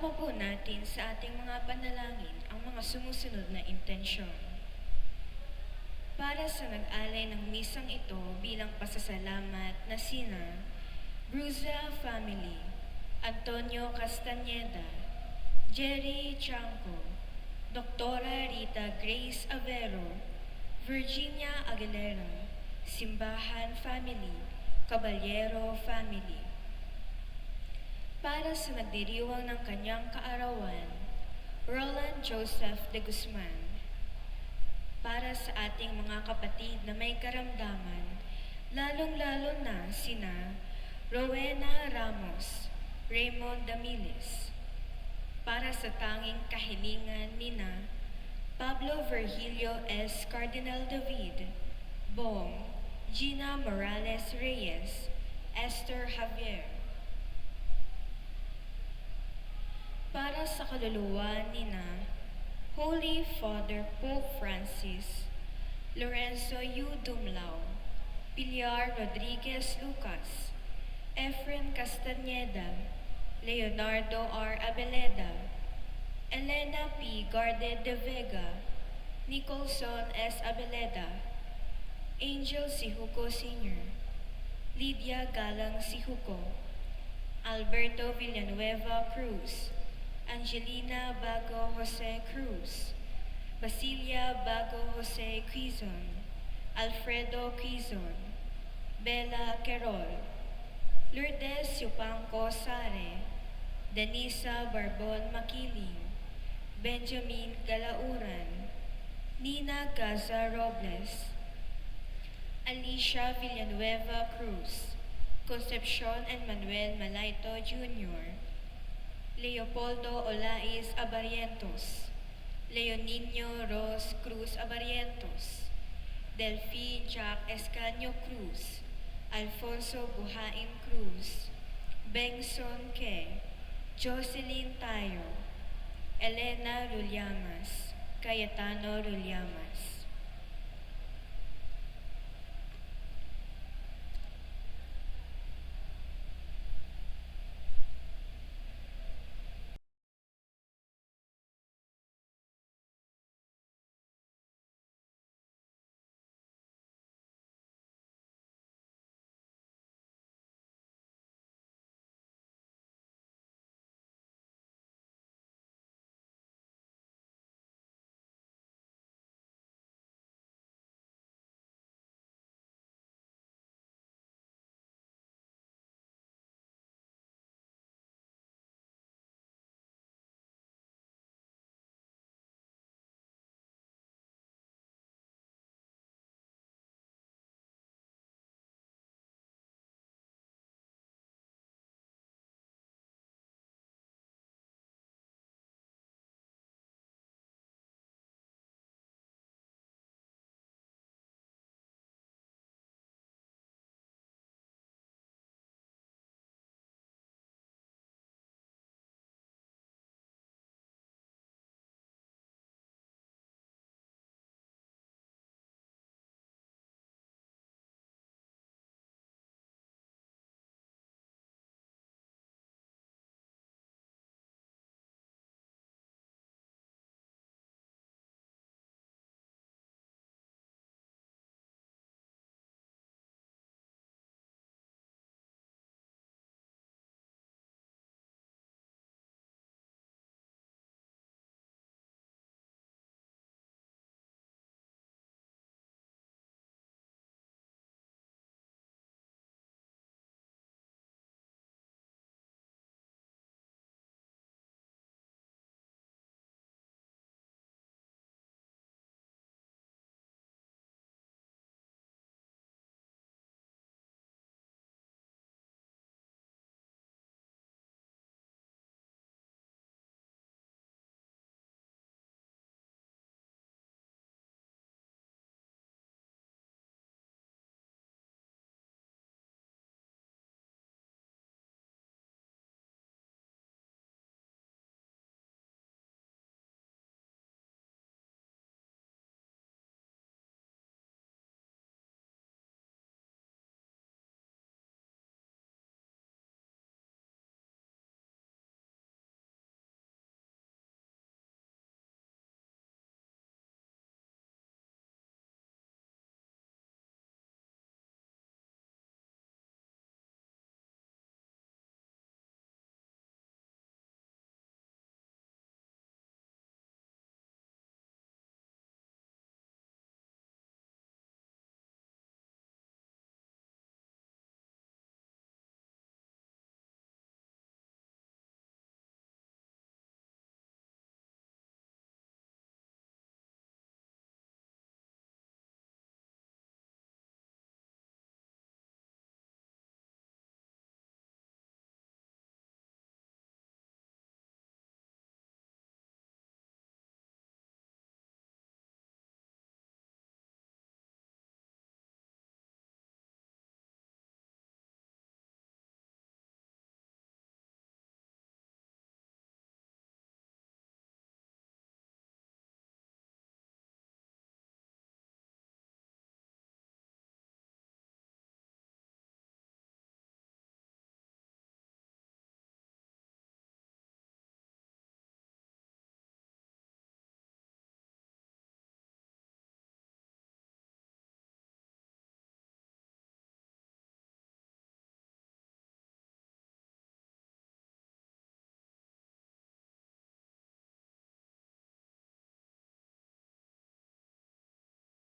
Isama po natin sa ating mga panalangin ang mga sumusunod na intensyon. Para sa nag-alay ng misang ito bilang pasasalamat na sina Bruza Family, Antonio Castañeda, Jerry Chanco, Doktora Rita Grace Avero, Virginia Aguilera, Simbahan Family, Caballero Family. Para sa nagdiriwang ng kanyang kaarawan, Roland Joseph de Guzman. Para sa ating mga kapatid na may karamdaman, lalong-lalo na sina Rowena Ramos, Raymond Damiles. Para sa tanging kahilingan nina Pablo Virgilio S. Cardinal David, Bong, Gina Morales Reyes, Esther Javier. Para sa kaluluwa nina Holy Father Pope Francis, Lorenzo U. Dumlao, Pilar Rodriguez Lucas, Efren Castañeda, Leonardo R. Abeleda, Elena P. Garde de Vega, Nicholson S. Abeleda, Angel Sihuko Sr., Lydia Galang Sihuko, Alberto Villanueva Cruz, Angelina Bago Jose Cruz, Basilia Bago Jose Quizon, Alfredo Quizon, Bella Querol, Lourdes Yupanco Sare, Denisa Barbon Makiling, Benjamin Galauran, Nina Gaza Robles, Alicia Villanueva Cruz, Concepcion and Manuel Malaito Jr., Leopoldo Olais Abarientos, Leoninio Ros Cruz Abarientos, Delphi Jack Escanio Cruz, Alfonso Buhain Cruz, Bengson Ke, Jocelyn Tayo, Elena Ruliamas, Cayetano Ruliamas.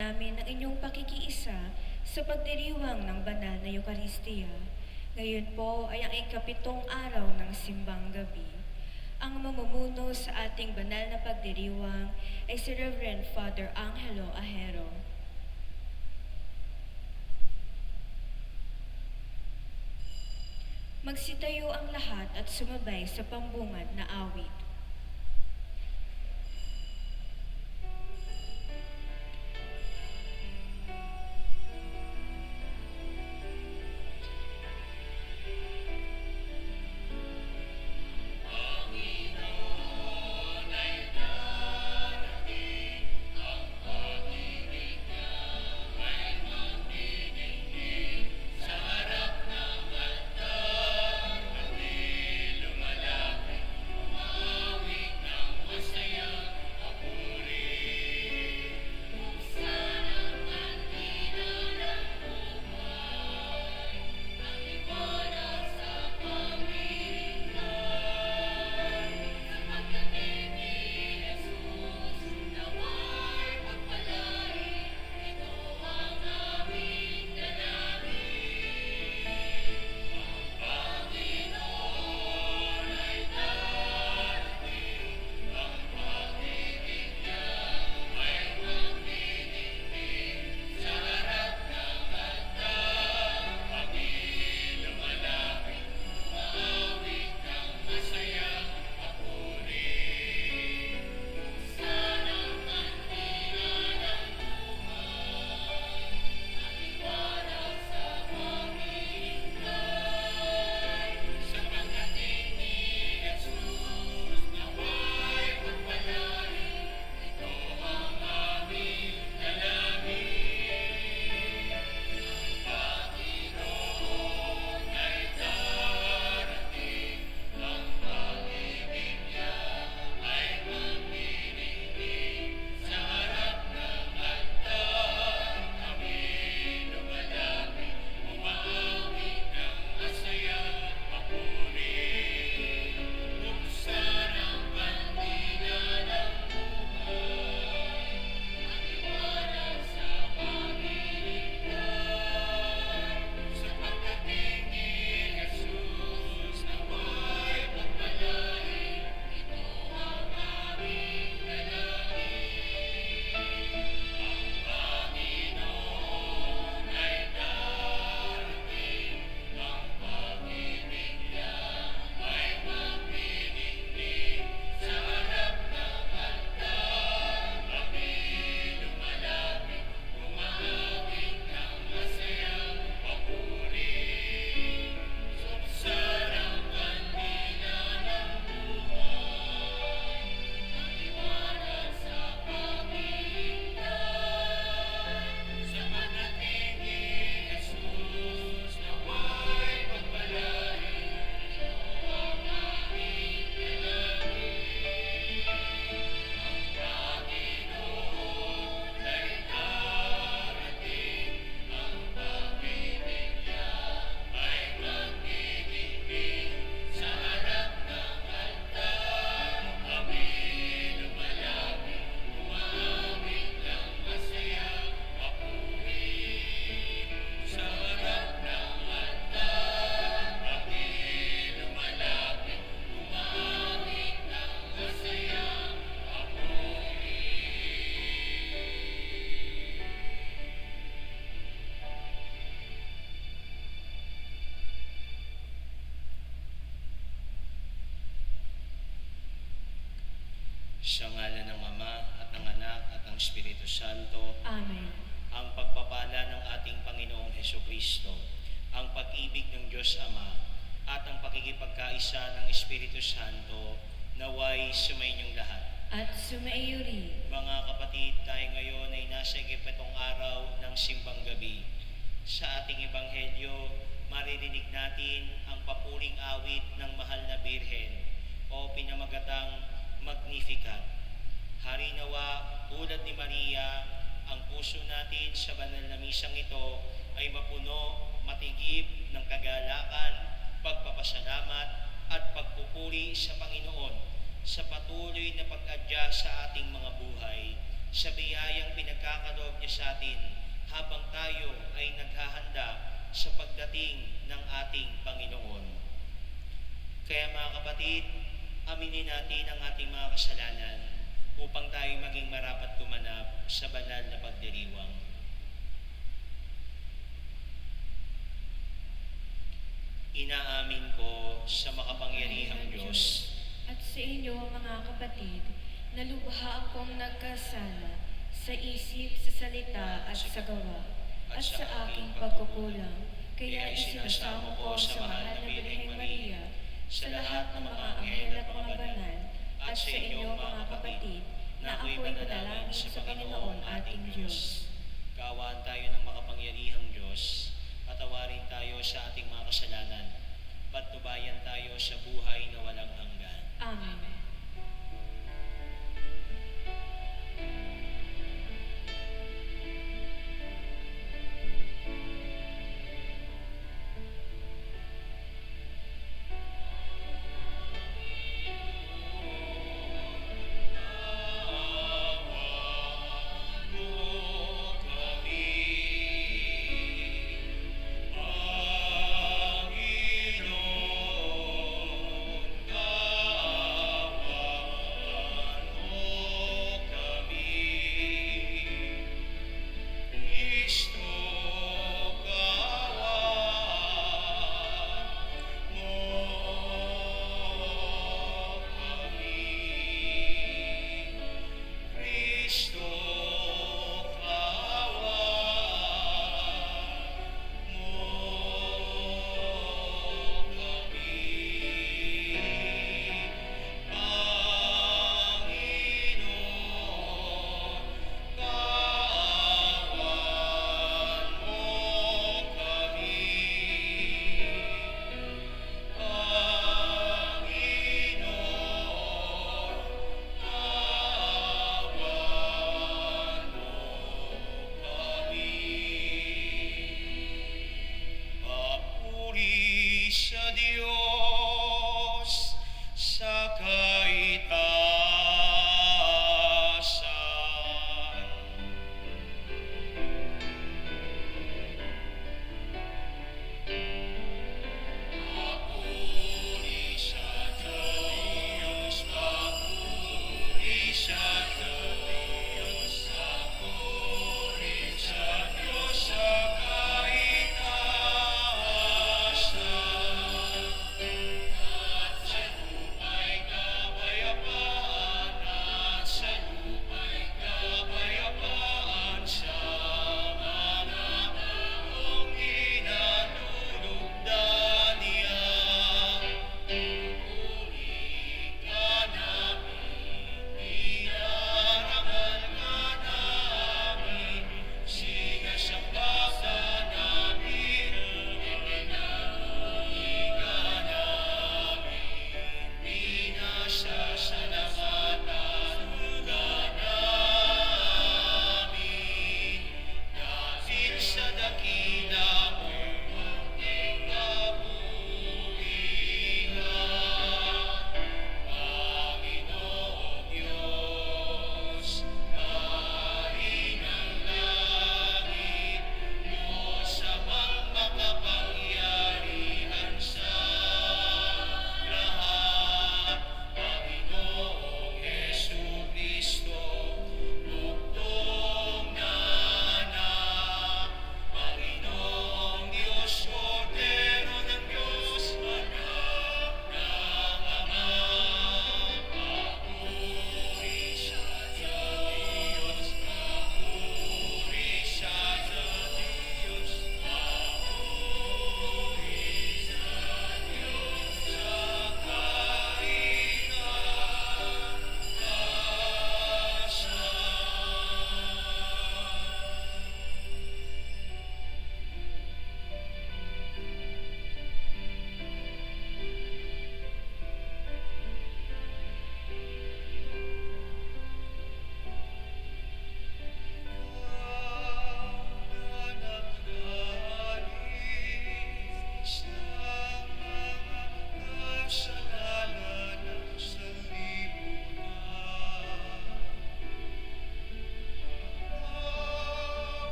namin ang inyong pakikiisa sa pagdiriwang ng banal na Eukaristiya. Ngayon po ay ang ikapitong araw ng simbang gabi. Ang mamumuno sa ating banal na pagdiriwang ay si Reverend Father Angelo Ahero. Magsitayo ang lahat at sumabay sa pambungad na awit. Sa ngalan ng Ama at ng Anak at ng Espiritu Santo, Amen. ang pagpapala ng ating Panginoong Hesukristo, ang pag-ibig ng Diyos Ama, at ang pakikipagkaisa ng Espiritu Santo, naway sumainyong lahat. At sumaiyo rin. Mga kapatid, tayo ngayon ay nasa ikapitong araw ng simbang gabi. Sa ating Ebanghelyo, maririnig natin ang papuring awit ng Mahal na Birhen o pinamagatang Magnificat. Hari nawa, tulad ni Maria, ang puso natin sa banal na misang ito ay mapuno, matigib ng kagalakan, pagpapasalamat at pagpupuri sa Panginoon sa patuloy na pag-adya sa ating mga buhay. sa biyayang pinagkakaloob niya sa atin habang tayo ay naghahanda sa pagdating ng ating Panginoon. Kaya mga kapatid, aminin natin ang ating mga kasalanan upang tayo maging marapat tumanap sa banal na pagdiriwang. Inaamin ko sa makapangyarihang Diyos at sa inyo, mga kapatid, na lubha akong nagkasala sa isip, sa salita at sa gawa, at sa aking pagkukulang. Kaya isinasamo ko sa mahal na Birheng Maria, sa lahat ng mga anghel at mga banal, at sa inyo, mga kapatid, na ako'y manalangin sa Panginoon ating Diyos. Kaawaan tayo ng makapangyarihang Diyos, patawarin tayo sa ating mga kasalanan, patnubayan tayo sa buhay na walang hanggan. Amen.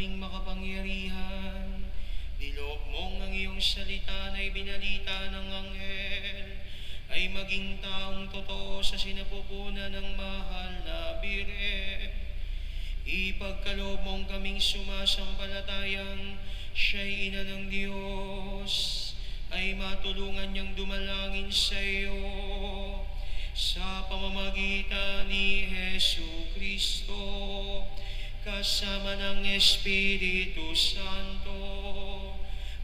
aming makapangyarihan. Niloob mong ang iyong salita na ibinalita ng anghel ay maging taong totoo sa sinapupunan ng mahal na Birhen. Ipagkaloob mong kaming sumasampalatayang siya'y ina ng Diyos, ay matulungan niyang dumalangin sa iyo sa pamamagitan ni Hesu Kristo kasama ng Espiritu Santo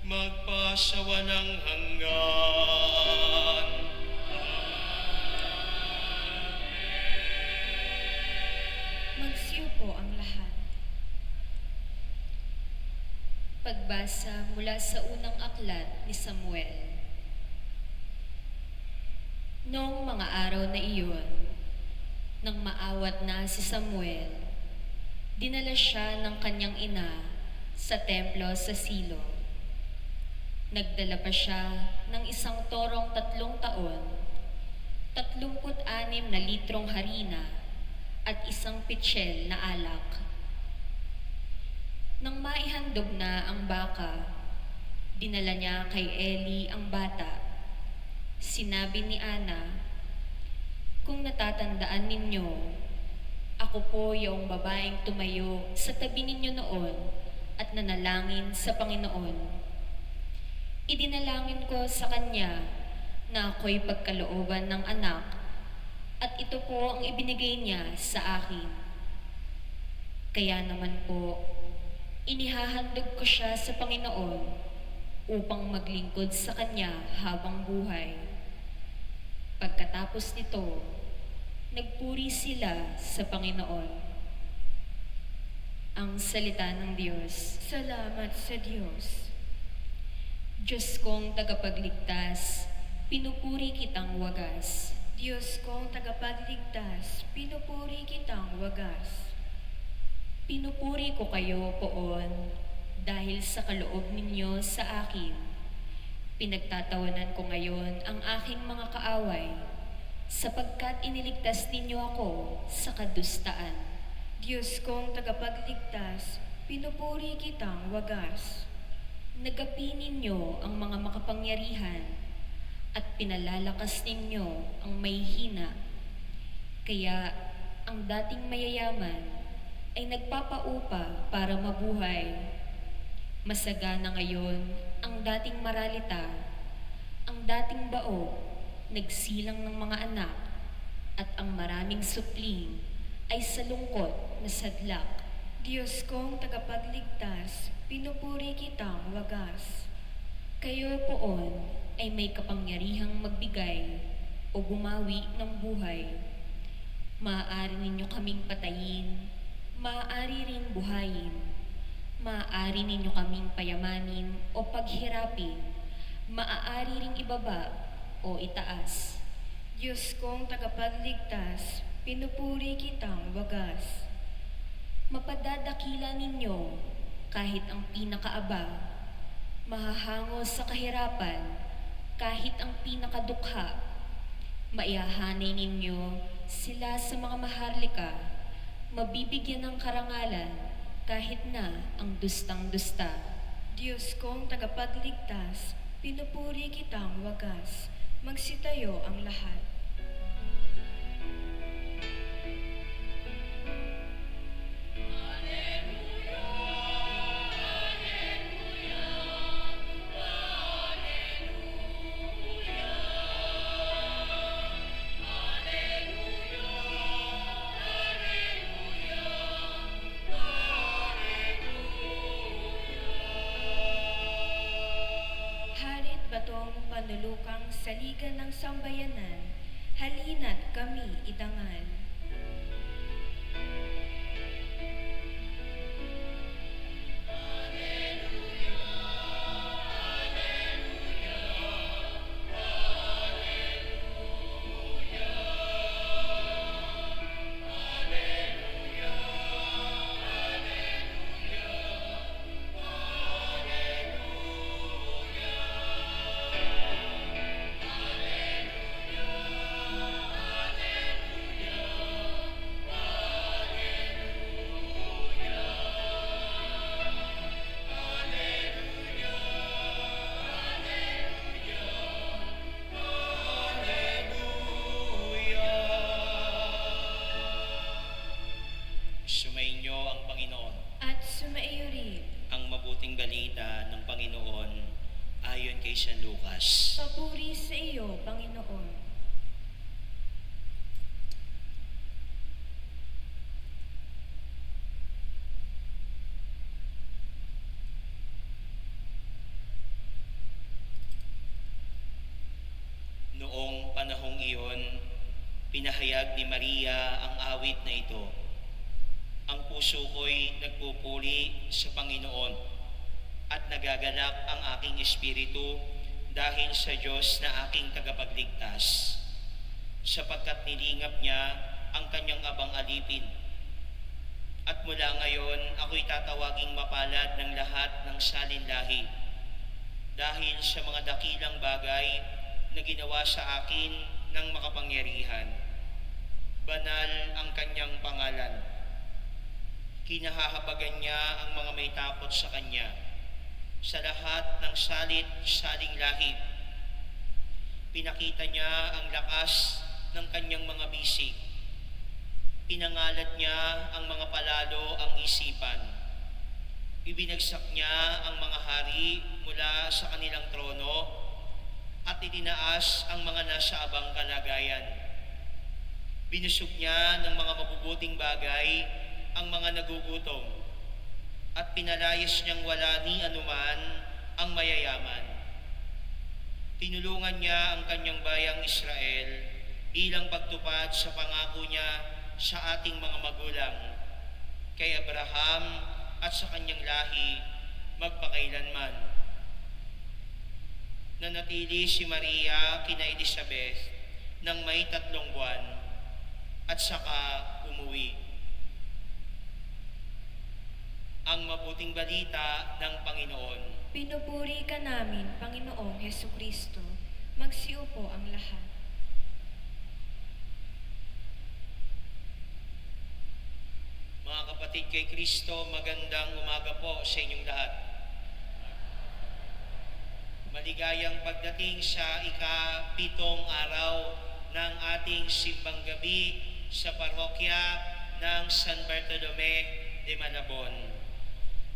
magpasawalang hanggan. Magsiupo ang lahat. Pagbasa mula sa unang aklat ni Samuel. Noong mga araw na iyon, nang maawat na si Samuel, dinala siya ng kanyang ina sa templo sa Silo. Nagdala pa siya ng isang torong 3 taon, 36 na litrong harina at isang pitsyel na alak. Nang maihandog na ang baka, dinala niya kay Eli ang bata. Sinabi ni Ana, "Kung natatandaan ninyo, ako po yung babaeng tumayo sa tabi ninyo noon at nanalangin sa Panginoon. Idinalangin ko sa kanya na ako'y pagkalooban ng anak at ito po ang ibinigay niya sa akin. Kaya naman po, inihahandog ko siya sa Panginoon upang maglingkod sa kanya habang buhay." Pagkatapos nito, nagpuri sila sa Panginoon. Ang salita ng Diyos. Salamat sa Diyos. Diyos kong tagapagligtas, pinupuri kitang wagas. Diyos kong tagapagligtas, pinupuri kitang wagas. Pinupuri ko kayo poon dahil sa kaloob ninyo sa akin. Pinagtatawanan ko ngayon ang aking mga kaaway sapagkat iniligtas ninyo ako sa kadustaan. Diyos kong tagapagligtas, pinupuri kitang wagas. Nagapi ninyo ang mga makapangyarihan at pinalalakas ninyo ang may hina. Kaya ang dating mayayaman ay nagpapaupa para mabuhay. Masagana ngayon ang dating maralita, ang dating bao, nagsilang ng mga anak, at ang maraming supling ay salungkot na sadlak. Diyos kong tagapagligtas, pinupuri kitang wagas. Kayo poon ay may kapangyarihang magbigay o bumawi ng buhay. Maaari ninyo kaming patayin, maaari ring buhayin, maaari ninyo kaming payamanin o paghirapin, maaari ring ibaba o itaas. Diyos kong tagapagligtas, pinupuri kitang wagas. Mapadadakila ninyo kahit ang pinakaaba, mahahango sa kahirapan kahit ang pinakadukha. Maihahanay ninyo sila sa mga maharlika, mabibigyan ng karangalan kahit na ang dustang-dusta. Diyos kong tagapagligtas, pinupuri kitang wagas. Magsitayo ang lahat. Harit batong panulukang saligan ng sambayanan, halina't kami idangal. Sumainyo ang Panginoon. At sumaiyo rin. Ang mabuting balita ng Panginoon ayon kay San Lucas. Papuri sa iyo, Panginoon. Noong panahong iyon, pinahayag ni Maria ang awit na ito. Ang puso ko'y nagpupuri sa Panginoon at nagagalak ang aking espiritu dahil sa Diyos na aking tagapagligtas, sapagkat nilingap niya ang kanyang abang alipin. At mula ngayon, ako'y tatawaging mapalad ng lahat ng salinlahi dahil sa mga dakilang bagay na ginawa sa akin ng makapangyarihan. Banal ang kanyang pangalan. Kinahahabagan niya ang mga may takot sa kanya sa lahat ng saling lahi. Pinakita niya ang lakas ng kanyang mga bisig. Pinangalat niya ang mga palalo ang isipan. Ibinagsak niya ang mga hari mula sa kanilang trono at itinaas ang mga nasa abang kalagayan. Binusog niya ng mga mabubuting bagay ang mga nagugutom at pinalayas niyang wala ni anuman ang mayayaman. Tinulungan niya ang kanyang bayang Israel bilang pagtupad sa pangako niya sa ating mga magulang, kay Abraham at sa kanyang lahi magpakailanman. Nanatili si Maria kina Elizabeth ng may 3 buwan at saka umuwi. Ang mabuting balita ng Panginoon. Pinupuri ka namin, Panginoong Hesukristo. Magsiupo ang lahat. Mga kapatid kay Kristo, magandang umaga po sa inyong lahat. Maligayang pagdating sa ika-7 araw ng ating simbang gabi sa parokya ng San Bartolome de Malabon.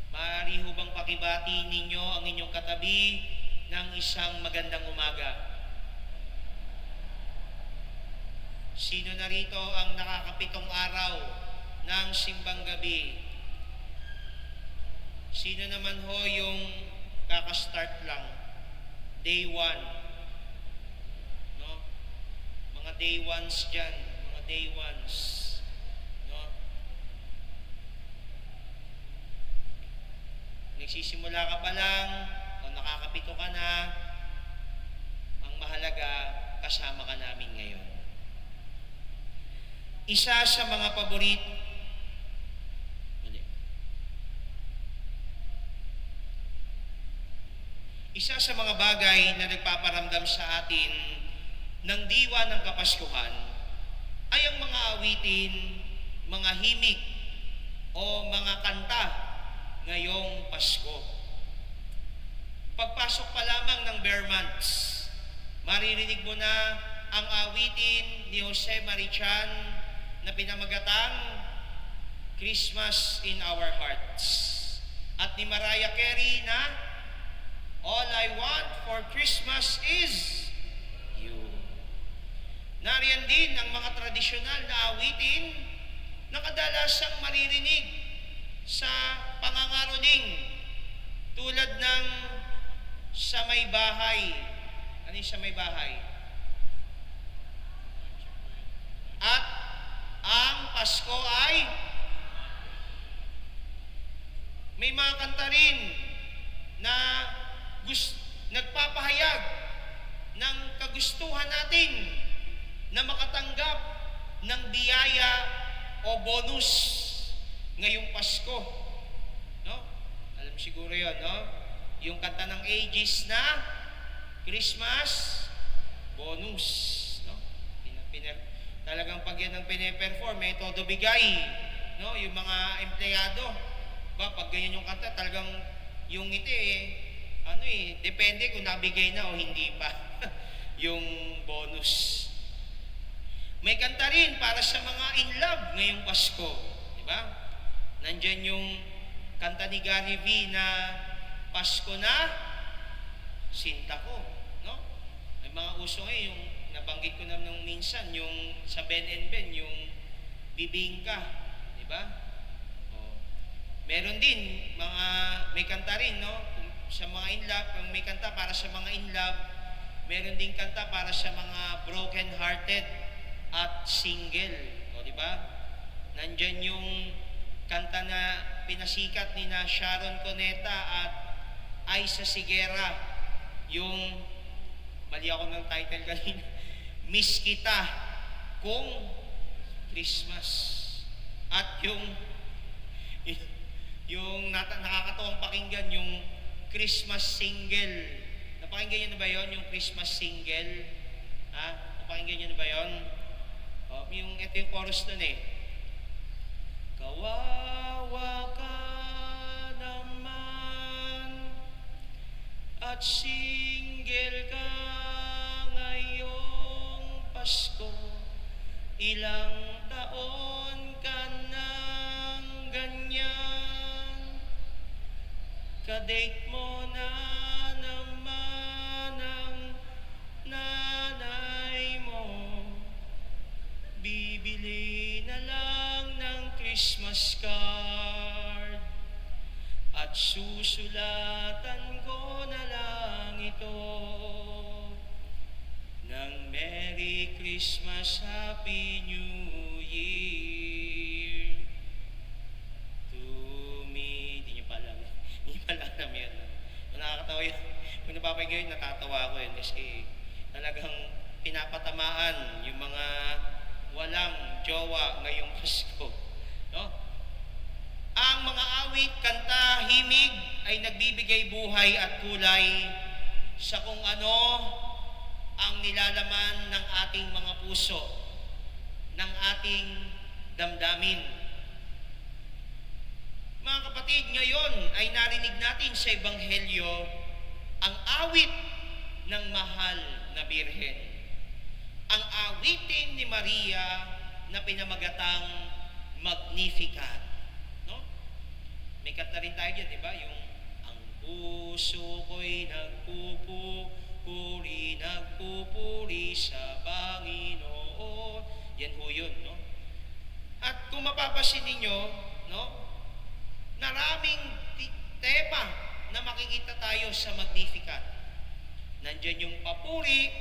Maaari ho bang pakibati ninyo ang inyong katabi ng isang magandang umaga? Sino na rito ang nakaka-7 araw ng simbang gabi? Sino naman ho yung kaka-start lang? Day 1. No? Mga day 1s dyan. Mga day 1s. No? Nagsisimula ka pa lang, o nakakapito ka na, ang mahalaga, kasama ka namin ngayon. Isa sa mga Isa sa mga bagay na nagpaparamdam sa atin ng diwa ng Kapaskuhan ay ang mga awitin, mga himig o mga kanta ngayong Pasko. Pagpasok pa lamang ng bare months, maririnig mo na ang awitin ni Jose Marichan na pinamagatang Christmas in Our Hearts at ni Mariah Carey na All I Want for Christmas is You. Nariyan din ang mga tradisyonal na awitin na kadalasang maririnig sa pangangaroling tulad ng Sa May Bahay. Ano yung Sa May Bahay? At ang Pasko ay may mga kanta rin na nagpapahayag ng kagustuhan natin na makatanggap ng biyaya o bonus ngayong Pasko. No? Alam siguro yon, no? Yung kanta ng Aegis na Christmas bonus. No? Talagang pag yan ang pine-perform, may todo bigay. No? Yung mga empleyado, pag ganyan yung kanta, talagang yung ngiti depende kung nabigay na o hindi pa yung bonus. May kanta rin para sa mga in love ngayong Pasko, di ba? Nandyan yung kanta ni Gary V na Pasko na, sinta ko. No? May mga uso ngayon, yung nabanggit ko na nung minsan, yung sa Ben and Ben, yung bibingka. Di ba? Oh. Meron din, may kanta rin, no? Kung sa mga in love, kung may kanta para sa mga in love, meron din kanta para sa mga broken-hearted at single. O, di ba? Nandyan yung kanta na pinasikat ni na Sharon Cuneta at Aiza Sigera, yung, mali ako ng title kanina, Miss Kita kung Christmas. At yung nakakatawang pakinggan, yung Christmas single. Napakinggan nyo na ba yun, yung Christmas single? Ha? Napakinggan nyo na ba yun? Ito yung chorus nun eh. Kawawa ka naman at single ka ngayong Pasko. Ilang taon ka nang ganyan, kadate mo na naman ang nanay mo. Bibili na lang ng Christmas card at susulatan ko na lang ito ng Merry Christmas, Happy New Year to me. Hindi nyo pa alam. Hindi pa alam yun. Nakakatawa yun. Kung napapagay yun, natatawa ko yun kasi talagang pinapatamaan yung mga walang jowa ngayong Pasko. No? Ang mga awit, kanta, himig ay nagbibigay buhay at kulay sa kung ano ang nilalaman ng ating mga puso, ng ating damdamin. Mga kapatid, ngayon ay narinig natin sa Ebanghelyo ang awit ng mahal na Birhen. Ang awitin ni Maria na pinamagatang Magnificat. No? May kanta rin tayo dyan, di ba? Yung, ang puso ko'y nagpupuri sa Panginoon. Yan ho yun, no? At kung mapapasin ninyo, no? Maraming tema na makikita tayo sa Magnificat. Nandyan yung papuri,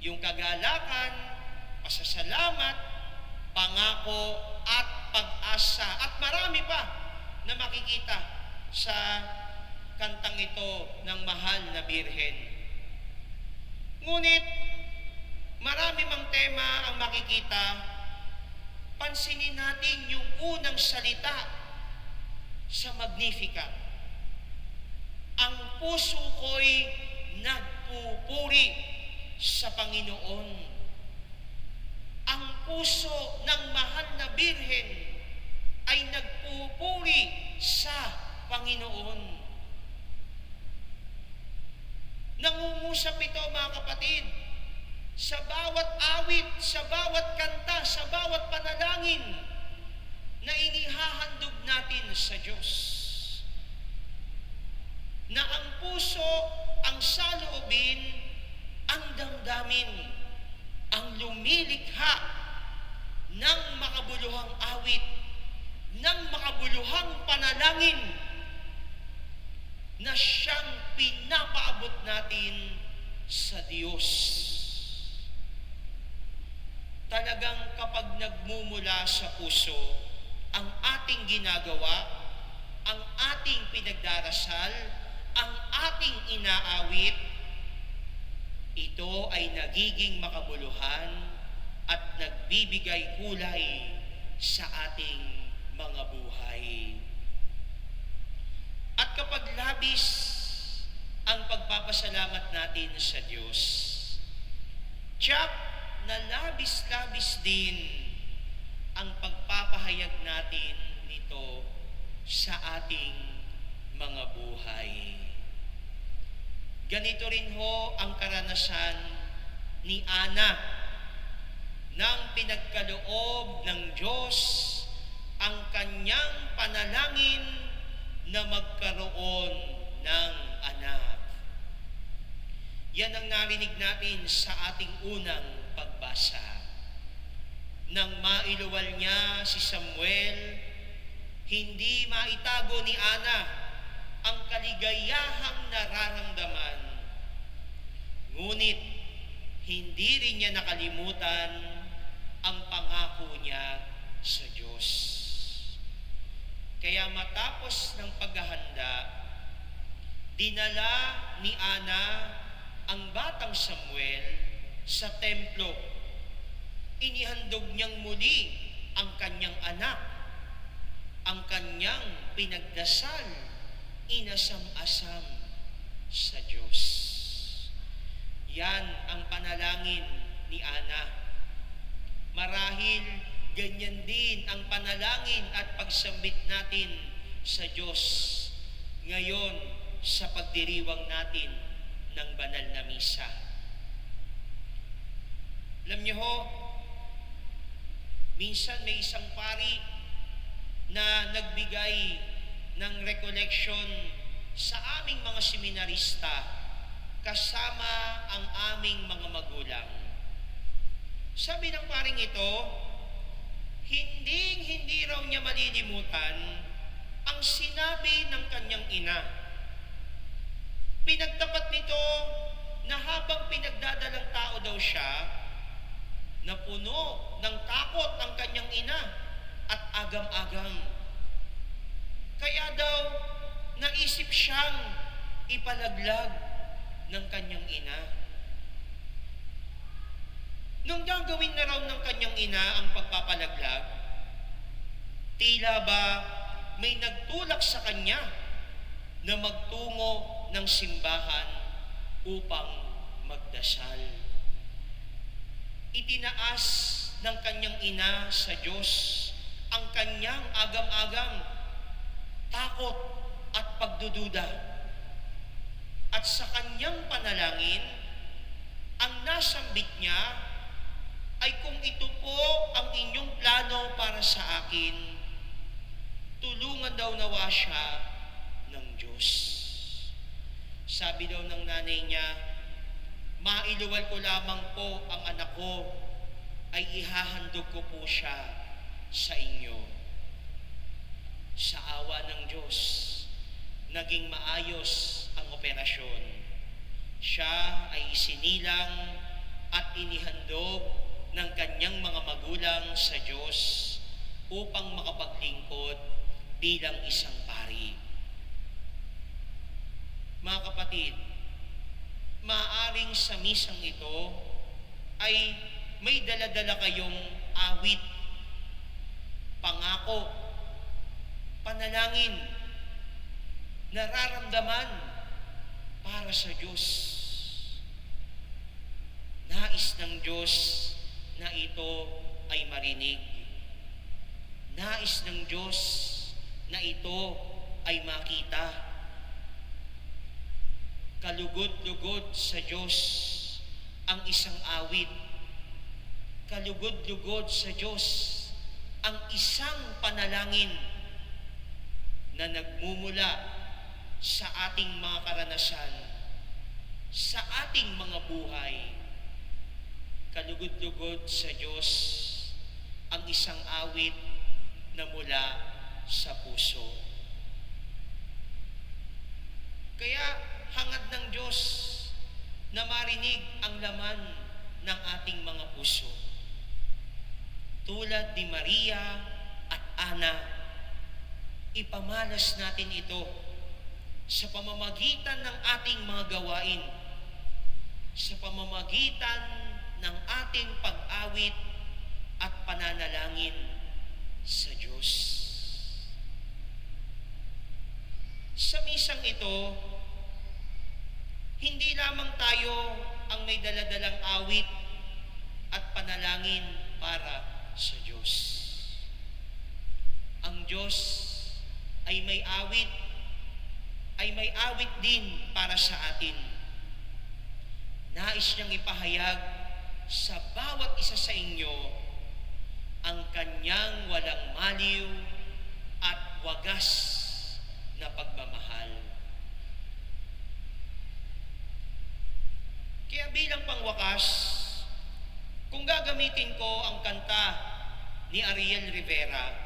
yung kagalakan, pasasalamat, pangako, at pag-asa. At marami pa na makikita sa kantang ito ng mahal na Birhen. Ngunit, marami mang tema ang makikita, pansinin natin yung unang salita sa Magnificat. Ang puso ko'y nagpupuri sa Panginoon. Ang puso ng mahal na Birhen ay nagpupuri sa Panginoon. Nangungusap ito, mga kapatid, sa bawat awit, sa bawat kanta, sa bawat panalangin na inihahandog natin sa Diyos. Na ang puso, ang saloobin, ang damdamin, ang lumilikha ng makabuluhang awit, ng makabuluhang panalangin na siyang pinapaabot natin sa Diyos. Talagang kapag nagmumula sa puso ang ating ginagawa, ang ating pinagdarasal, ang ating inaawit, ito ay nagiging makabuluhan at nagbibigay kulay sa ating mga buhay. At kapag labis ang pagpapasalamat natin sa Diyos, tiyak na labis-labis din ang pagpapahayag natin nito sa ating mga buhay. Ganito rin ho ang karanasan ni Ana nang pinagkaloob ng Diyos ang kanyang panalangin na magkaroon ng anak. Yan ang narinig natin sa ating unang pagbasa. Nang mailuwal niya si Samuel, hindi maitago ni Ana ang kaligayahang nararamdaman. Ngunit hindi rin niya nakalimutan ang pangako niya sa Diyos. Kaya matapos ng paghahanda, dinala ni Ana ang batang Samuel sa templo. Inihandog niyang muli ang kanyang anak, ang kanyang pinagdasal, inasam-asam sa Diyos. Yan ang panalangin ni Ana. Marahil ganyan din ang panalangin at pagsambit natin sa Diyos ngayon sa pagdiriwang natin ng banal na misa. Alam niyo ho, minsan may isang pari na nagbigay ng recollection sa aming mga seminarista kasama ang aming mga magulang. Sabi ng paring ito, hindi raw niya malilimutan ang sinabi ng kanyang ina. Pinagtapat nito na habang pinagdadalang tao daw siya, na puno ng takot ang kanyang ina at agam-agam. Kaya daw naisip siyang ipalaglag ng kanyang ina. Nung gagawin na raw ng kanyang ina ang pagpapalaglag, tila ba may nagtulak sa kanya na magtungo ng simbahan upang magdasal. Itinaas ng kanyang ina sa Diyos ang kanyang agam-agam, takot at pagdududa. At sa kanyang panalangin, ang nasambit niya ay kung ito po ang inyong plano para sa akin, tulungan daw nawa siya ng Diyos. Sabi daw ng nanay niya, mailuwal ko lamang po ang anak ko, ay ihahandog ko po siya sa inyo. Sa awa ng Diyos, naging maayos ang operasyon. Siya ay isinilang at inihandog ng kanyang mga magulang sa Diyos upang makapaglingkod bilang isang pari. Mga kapatid, maaaring sa misang ito ay may daladala kayong awit, pangako, panalangin, nararamdaman para sa Diyos. Nais ng Diyos na ito ay marinig. Nais ng Diyos na ito ay makita. Kalugod-lugod sa Diyos ang isang awit. Kalugod-lugod sa Diyos ang isang panalangin na nagmumula sa ating mga karanasan, sa ating mga buhay. Kalugod-lugod sa Diyos ang isang awit na mula sa puso. Kaya hangad ng Diyos na marinig ang laman ng ating mga puso. Tulad ni Maria at Ana, ipamalas natin ito sa pamamagitan ng ating mga gawain, sa pamamagitan ng ating pag-awit at pananalangin sa Diyos. Sa misang ito, hindi lamang tayo ang may daladalang awit at panalangin para sa Diyos. Ang Diyos ay may awit din para sa atin. Nais niyang ipahayag sa bawat isa sa inyo ang kanyang walang maliw at wagas Kaya bilang pangwakas, kung gagamitin ko ang kanta ni Ariel Rivera,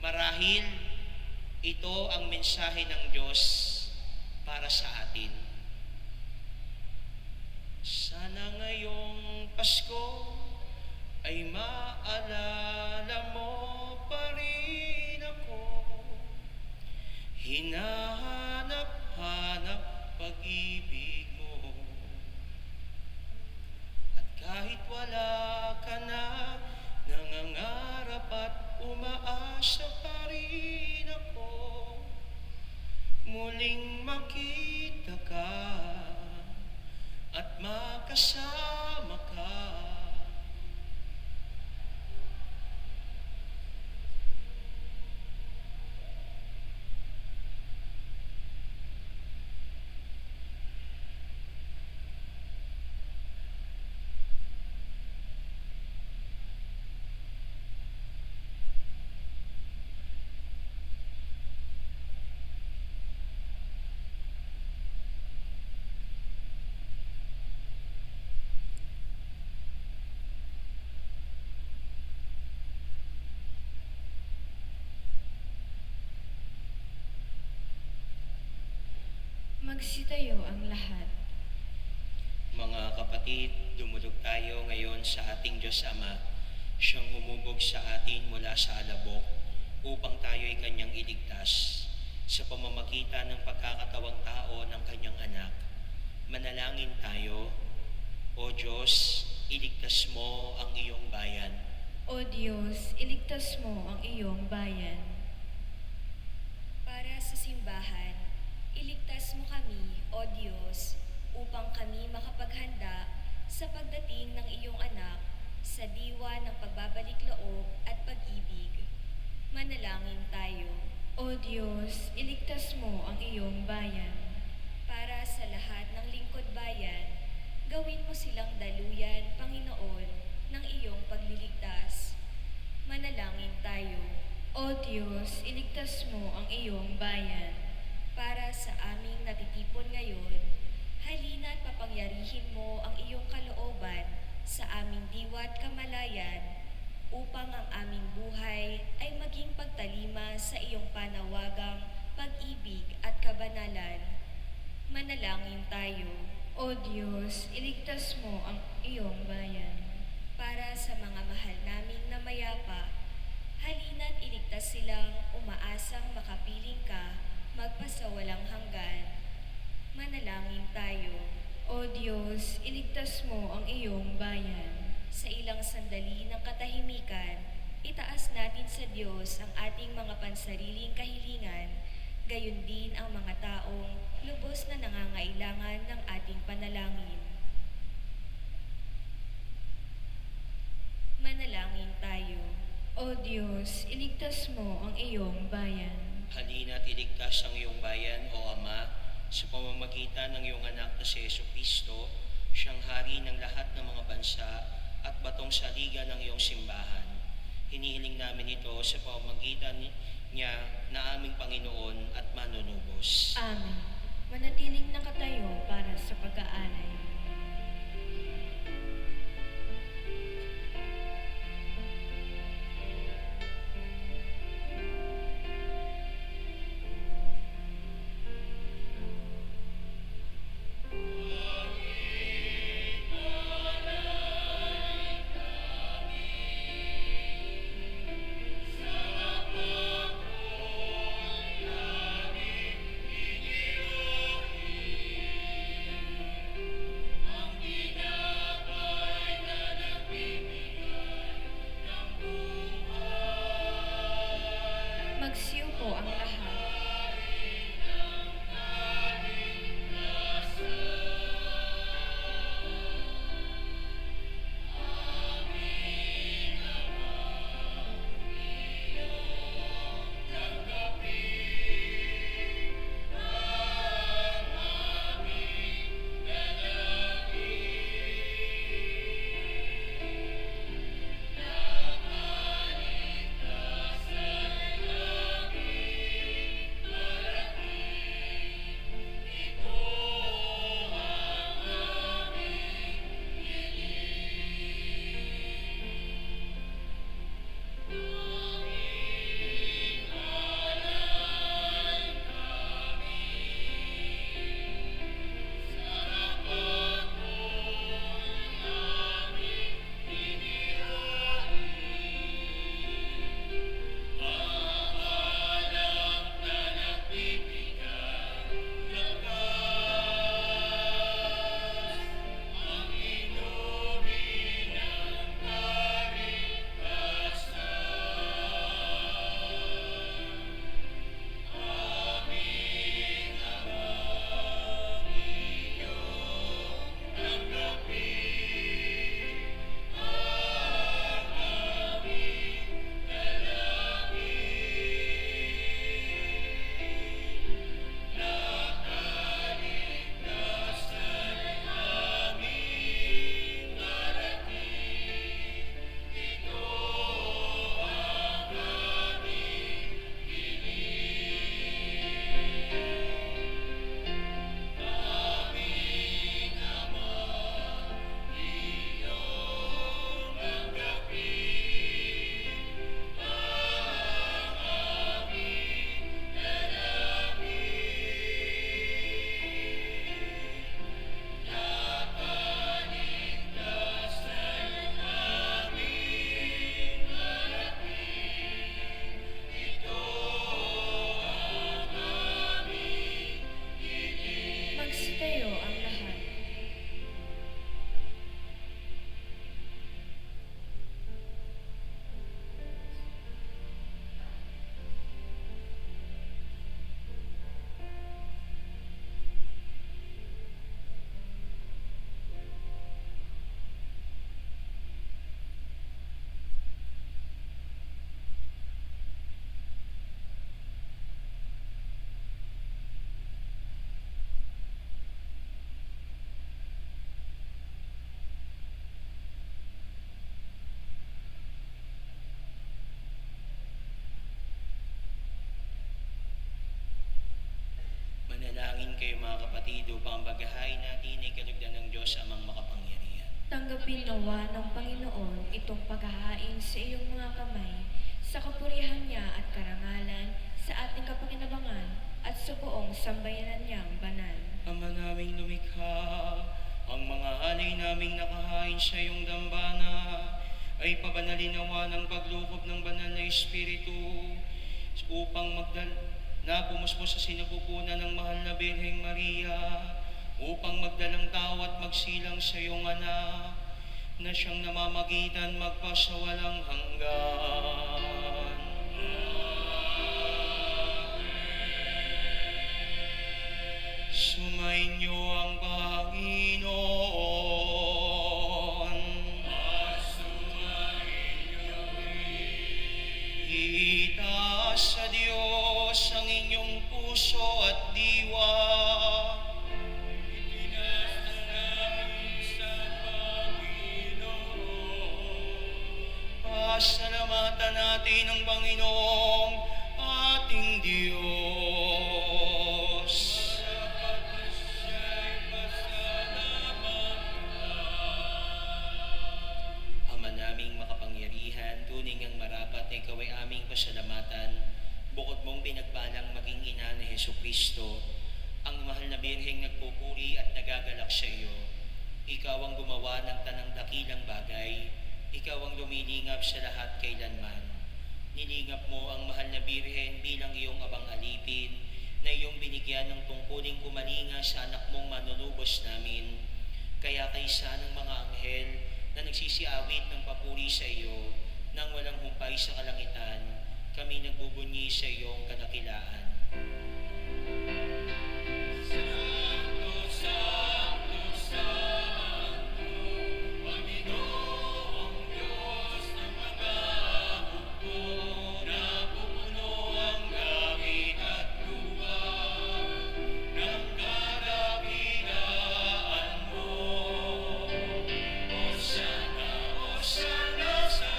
marahil ito ang mensahe ng Diyos para sa atin. Sana ngayong Pasko ay maalala mo pa rin ako. Hinahanap-hanap pag-ibig mo. At kahit wala ka na, nangangarap at umaasa pa rin ako. Muling makita ka at makasama ka. Magsitayo ang lahat. Mga kapatid, dumulog tayo ngayon sa ating Diyos Ama, siyang humubog sa atin mula sa alabok upang tayo ay kanyang iligtas sa pamamagitan ng pagkakatawang tao ng kanyang anak. Manalangin tayo. O Diyos, iligtas mo ang iyong bayan. O Diyos, iligtas mo ang iyong bayan. Para sa simbahan, iligtas mo kami, O Diyos, upang kami makapaghanda sa pagdating ng iyong anak sa diwa ng pagbabalik loob at pag-ibig. Manalangin tayo. O Diyos, iligtas mo ang iyong bayan. Para sa lahat ng lingkod bayan, gawin mo silang daluyan, Panginoon, ng iyong pagliligtas. Manalangin tayo. O Diyos, iligtas mo ang iyong bayan. Para sa aming natitipon ngayon, halina't papangyarihin mo ang iyong kalooban sa aming diwa at kamalayan upang ang aming buhay ay maging pagtalima sa iyong panawagang pag-ibig at kabanalan. Manalangin tayo. O Diyos, iligtas mo ang iyong bayan. Para sa mga mahal naming namayapa, halina't iligtas silang umaasang makapiling ka magpasawalang hanggan. Manalangin tayo. O Diyos, iligtas mo ang iyong bayan. Sa ilang sandali ng katahimikan, itaas natin sa Diyos ang ating mga pansariling kahilingan, gayon din ang mga taong lubos na nangangailangan ng ating panalangin. Manalangin tayo. O Diyos, iligtas mo ang iyong bayan. Halina't iligtas ang iyong bayan, O Ama, sa pamamagitan ng iyong anak na si Jesucristo, siyang hari ng lahat ng mga bansa at batong saligan ng iyong simbahan. Hinihiling namin ito sa pamamagitan niya na aming Panginoon at manunubos. Amen. Manatiling nakatayo para sa pag-aalay. kayo mga kapatid upang bagahain natin ay kalugdan ng Diyos amang makapangyarihan. Tanggapin nawa ng Panginoon itong paghahain sa iyong mga kamay, sa kapurihan niya at karangalan, sa ating kapakinabangan at sa buong sambayanan niyang banal. Ama naming lumikha, ang mga alay naming nakahain sa iyong dambana, ay pabanalin nawa ng paglukob ng banal na Espiritu, upang na pumusmos sa sinapupunan ng mahal na Birheng Maria, upang magdalang tao at magsilang sa iyong anak, na siyang namamagitan magpasawalang hanggan. Sumainyo ang Panginoon. At sumainyo rin. Itaas sa Diyos ang inyong puso at diwa. Itinasa namin sa Panginoon. Pasalamatan natin ang Panginoong ating Diyos. Tunay ngang marapat na ikaw ay aming pasalamatan, bukod mong pinagbalang maging ina ni Jesucristo, ang mahal na Birheng nagpupuri at nagagalak sa iyo. Ikaw ang gumawa ng tanang dakilang bagay, ikaw ang lumilingap sa lahat kailanman. Nilingap mo ang mahal na Birhen bilang iyong abang alipin, na iyong binigyan ng tungkuling kumalinga sa anak mong manunubos namin. Kaya kaysa ng mga anghel na nagsisiawit ng papuri sa iyo, nang walang humpay sa kalangitan, kami nagbubunyi sa iyong kadakilaan. Santo, Santo, Santo, Panginoong Diyos ng mga hukbo, napupuno ang langit at lupa ng kadakilaan mo. Hosana, Hosana sa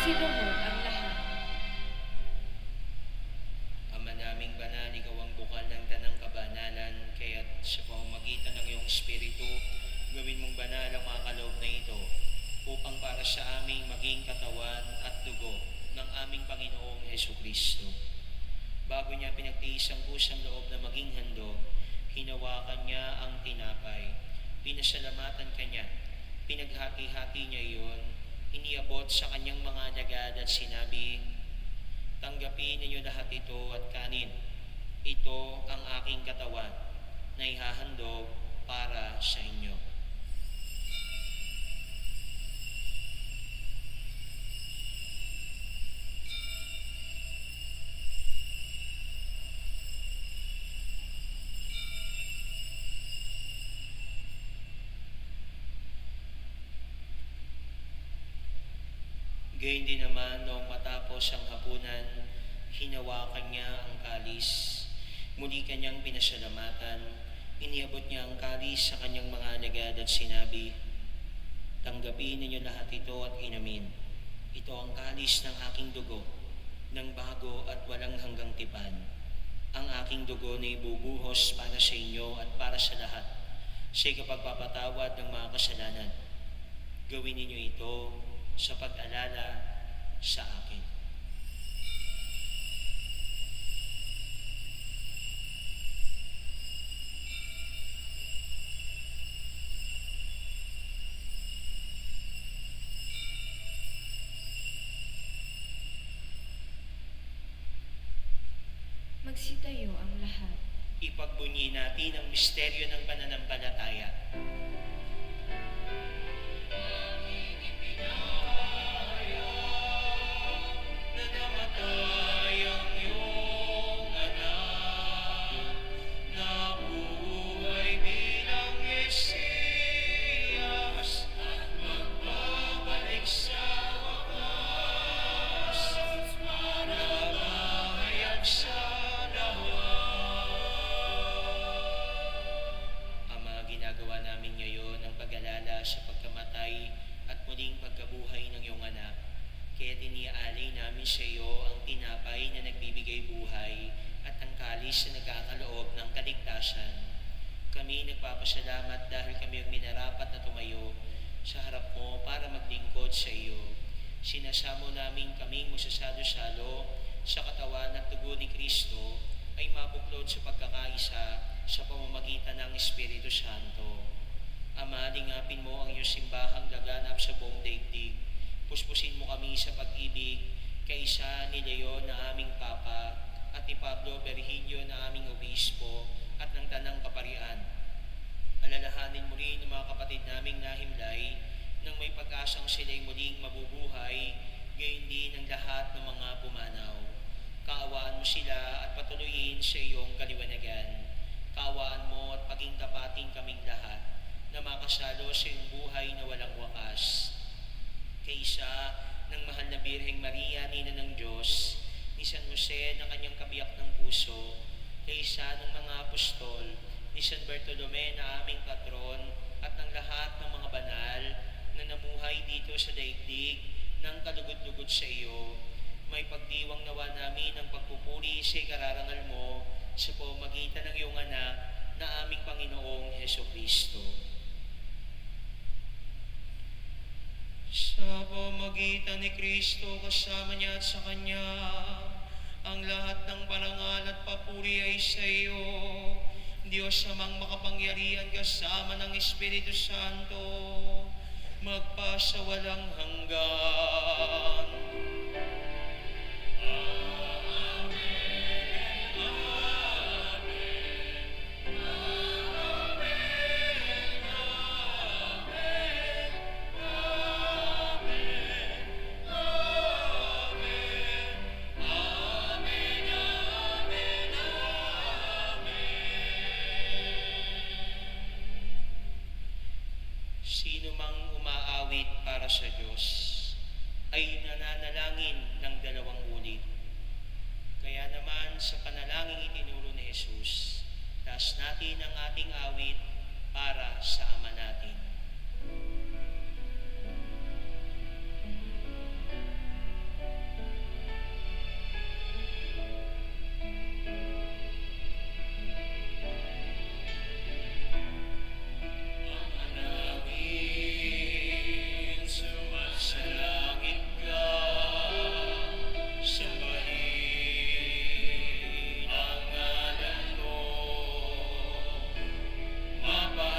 Sinuhod ang lahat. Ama naming banal, ikaw ang bukal ng tanang kabanalan, kaya't sa pamamagitan ng iyong Espiritu, gawin mong banal ang mga kaloob na ito, upang para sa aming maging katawan at dugo ng aming Panginoong Jesucristo. Bago niya pinagtiis ang kusang loob na maging handog, hinawakan niya ang tinapay, pinasalamatan kanya, pinaghati-hati niya iyon, iniabot sa kanyang mga alagad at sinabi, tanggapin ninyo lahat ito at kanin. Ito ang aking katawan na ihahandog para sa inyo. Gayun din naman noong matapos ang hapunan, hinawakan niya ang kalis. Muli kanyang pinasalamatan, iniabot niya ang kalis sa kanyang mga alagad at sinabi, tanggapin ninyo lahat ito at inamin. Ito ang kalis ng aking dugo, ng bago at walang hanggang tipan. Ang aking dugo na ibubuhos para sa inyo at para sa lahat, sa ikapagpapatawad ng mga kasalanan. Gawin ninyo ito sa pag-alala sa akin. Magsitayo ang lahat. Ipagbunyi natin ang misteryo ng pananampalataya. Namatay ang iyong anak, nabuhay nagpapasalamat dahil kami ang minarapat na tumayo sa harap mo para maglingkod sa iyo. Sinasamo namin kaming masasalo-salo sa katawan at dugo ni Kristo ay mabuklod sa pagkakaisa sa pamamagitan ng Espiritu Santo. Ama, lingapin mo ang iyong simbahang laganap sa buong daigdig. Puspusin mo kami sa pag-ibig, kaisa ni Leon na aming Papa at ni Pablo Berhilio na aming Obispo at ng Tanang Kaparian. Alalahanin mo rin ang mga kapatid naming nahimlay nang may pag-asang sila'y muling mabubuhay, gayon din ang lahat ng mga pumanaw. Kaawaan mo sila at patuloyin sa iyong kaliwanagan. Kaawaan mo at paging tapatin kaming lahat na makasalo sa iyong buhay na walang wakas. Kaisa ng mahal na Birheng Maria, Ina ng Diyos, ni San Jose na kanyang kabiyak ng puso, kaisa ng mga apostol, ni San Bartolome na aming patron, at ng lahat ng mga banal na namuhay dito sa daigdig ng kalugod-lugod sa iyo, may pagdiwang nawa namin ang pagpupuri sa ikararangal mo sa pamamagitan ng iyong anak na aming Panginoong Heso Kristo. Sa pamamagitan ni Kristo, kasama niya at sa Kanya, ang lahat ng parangal at papuri ay sa iyo, Diyos amang makapangyarihan kasama ng Espiritu Santo, magpasawalang hanggan. Sino mang umaawit para sa Diyos ay nananalangin ng dalawang ulit. Kaya naman sa panalangin itinuro ni Jesus, taas natin ang ating awit para sa Ama natin.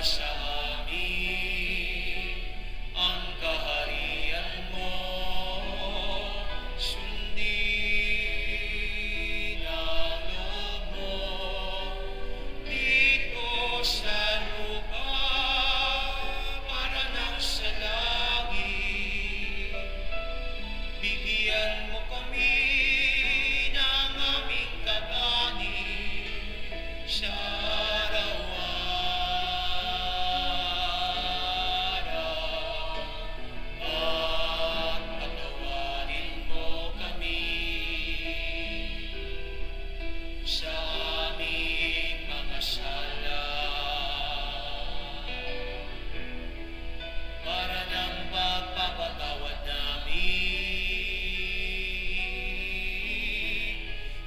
Sa amin ang kaharian mo, sundin ang loob mo dito sa lupa para nang sa langit. Bigyan mo kami ng aming kakanin sa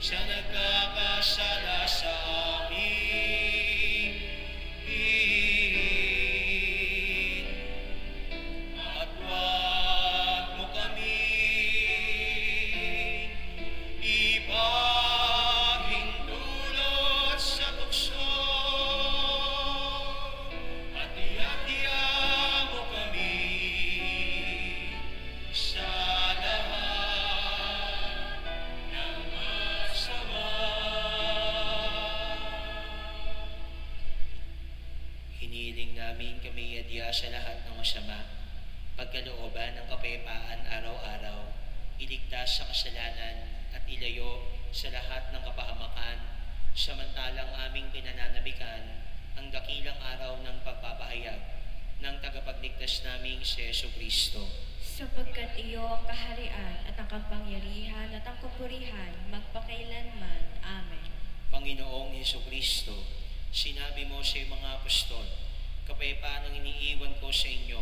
siya nagkakasala sa amin, at wag mo kami ipahintulot sa tukso, at ihatya mo kami sa hiniling namin kami iadya sa lahat ng masama, pagkalooban ng kapayapaan araw-araw, iligtas sa kasalanan at ilayo sa lahat ng kapahamakan, samantalang aming pinananabikan ang dakilang araw ng pagpapahayag ng tagapagligtas naming si Yesu Kristo. Sapagkat iyo ang kaharian at ang kapangyarihan at ang kapurihan magpakailanman. Amen. Panginoong Heso Kristo, sinabi mo sa mga apostol, kapayapaan ang iniiwan ko sa inyo,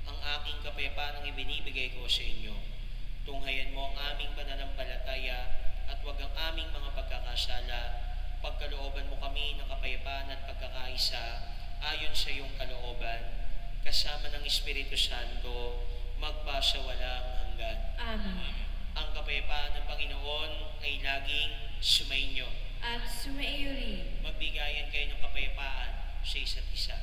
ang aking kapayapaan ang ibinibigay ko sa inyo. Tunghayan mo ang aming pananampalataya at huwag ang aming mga pagkakasala. Pagkalooban mo kami ng kapayapaan at pagkakaisa ayon sa iyong kalooban, kasama ng Espiritu Santo, magpasawalang hanggan. Amen. Ang kapayapaan ng Panginoon ay laging sumainyo. At sumaiyo rin. Magbigayan kayo ng kapayapaan sa isa't isa.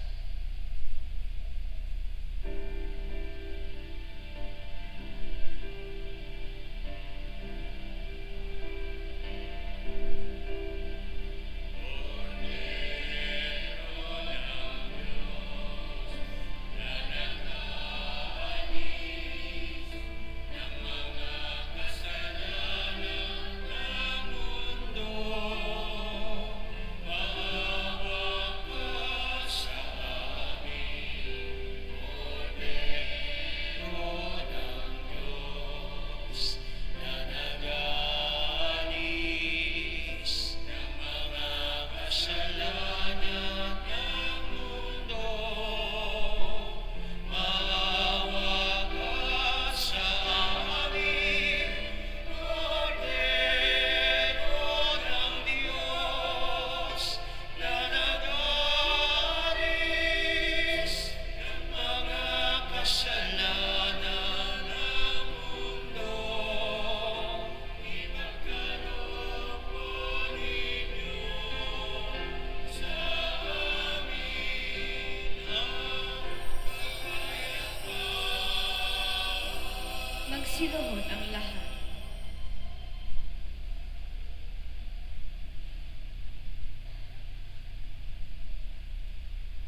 Magsiluhod ang lahat.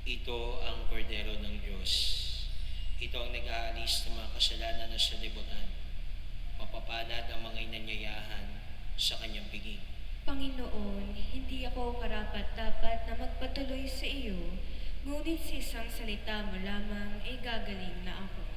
Ito ang kordero ng Diyos. Ito ang nag-aalis ng mga kasalanan na sa libutan. Mapapalad ang mga inanyayahan sa kanyang piging. Panginoon, hindi ako karapat-dapat na magpatuloy sa iyo, ngunit sa isang salita mo lamang ay gagaling na ako.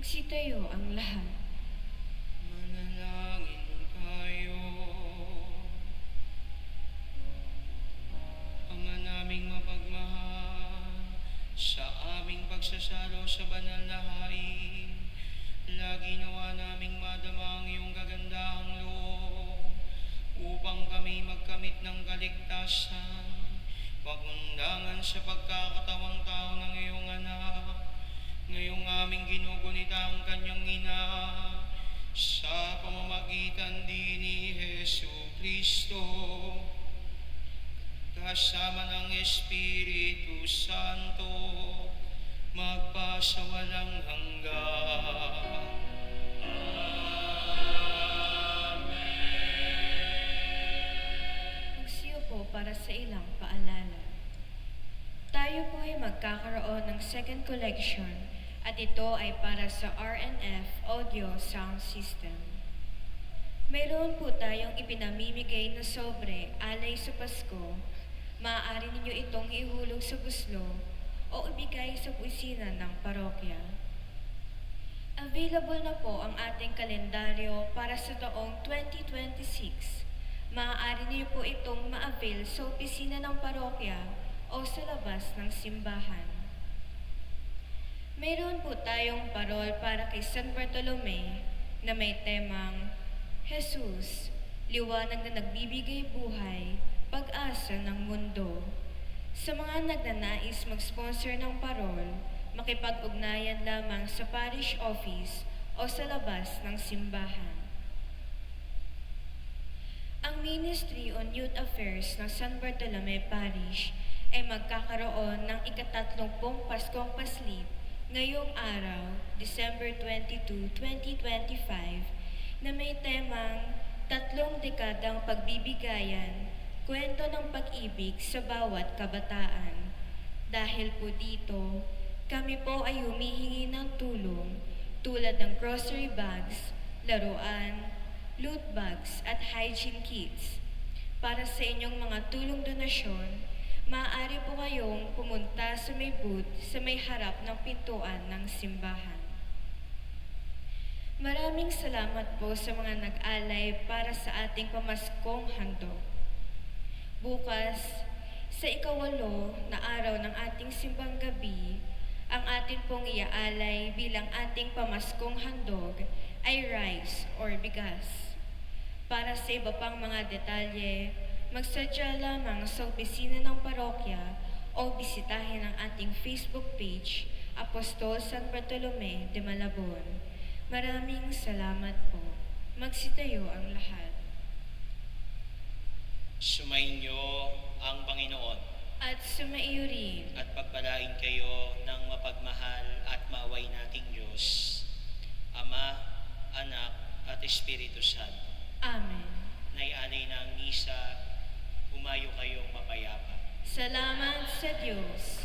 Magsitayo ang lahat. Manalangin tayo. Ama naming mapagmahal, sa aming pagsasalo sa banal na hain, lagi nawa naming madama ang iyong kagandahang loob upang kami magkamit ng kaligtasan, pagundangan sa pagkakatawang tao ng iyong anak, ngayong aming ginugunita ang kanyang ina, sa pamamagitan din ni Jesu Kristo, kasama ng Espiritu Santo, magpasawalang hanggan. Magsiyo po para sa ilang paalala. Tayo po ay magkakaroon ng second collection at ito ay para sa RNF Audio Sound System. Mayroon po tayong ipinamimigay na sobre alay sa Pasko. Maaari ninyo itong ihulog sa buslo o ibigay sa opisina ng parokya. Available na po ang ating kalendaryo para sa taong 2026. Maaari niyo po itong ma-avail sa opisina ng parokya o sa labas ng simbahan. Mayroon po tayong parol para kay San Bartolome na may temang Jesus, liwanag na nagbibigay buhay, pag-asa ng mundo. Sa mga nagnanais mag-sponsor ng parol, makipag-ugnayan lamang sa parish office o sa labas ng simbahan. Ang Ministry on Youth Affairs ng San Bartolome Parish ay magkakaroon ng ika-30 Paskong Paslip ngayong araw, December 22, 2025, na may temang 3 dekadang pagbibigayan, kwento ng pag-ibig sa bawat kabataan. Dahil po dito, kami po ay humihingi ng tulong tulad ng grocery bags, laruan, loot bags at hygiene kits. Para sa inyong mga tulong donasyon, maaari po kayong pumunta sa may booth sa may harap ng pintuan ng simbahan. Maraming salamat po sa mga nag-alay para sa ating pamaskong handog. Bukas, sa ika-8 na araw ng ating simbang gabi, ang atin pong iaalay bilang ating pamaskong handog ay rice or bigas. Para sa iba pang mga detalye, magsadya lamang sa opisina ng parokya o bisitahin ang ating Facebook page, Apostol San Bartolome de Malabon. Maraming salamat po. Magsitayo ang lahat. Sumainyo ang Panginoon At sumaiyo rin. at pagpalain kayo ng mapagmahal at maaway nating Diyos, Ama, Anak at Espiritu Santo. Amen. Naialay na ang misa, humayo kayong mapayapa. Salamat sa Diyos.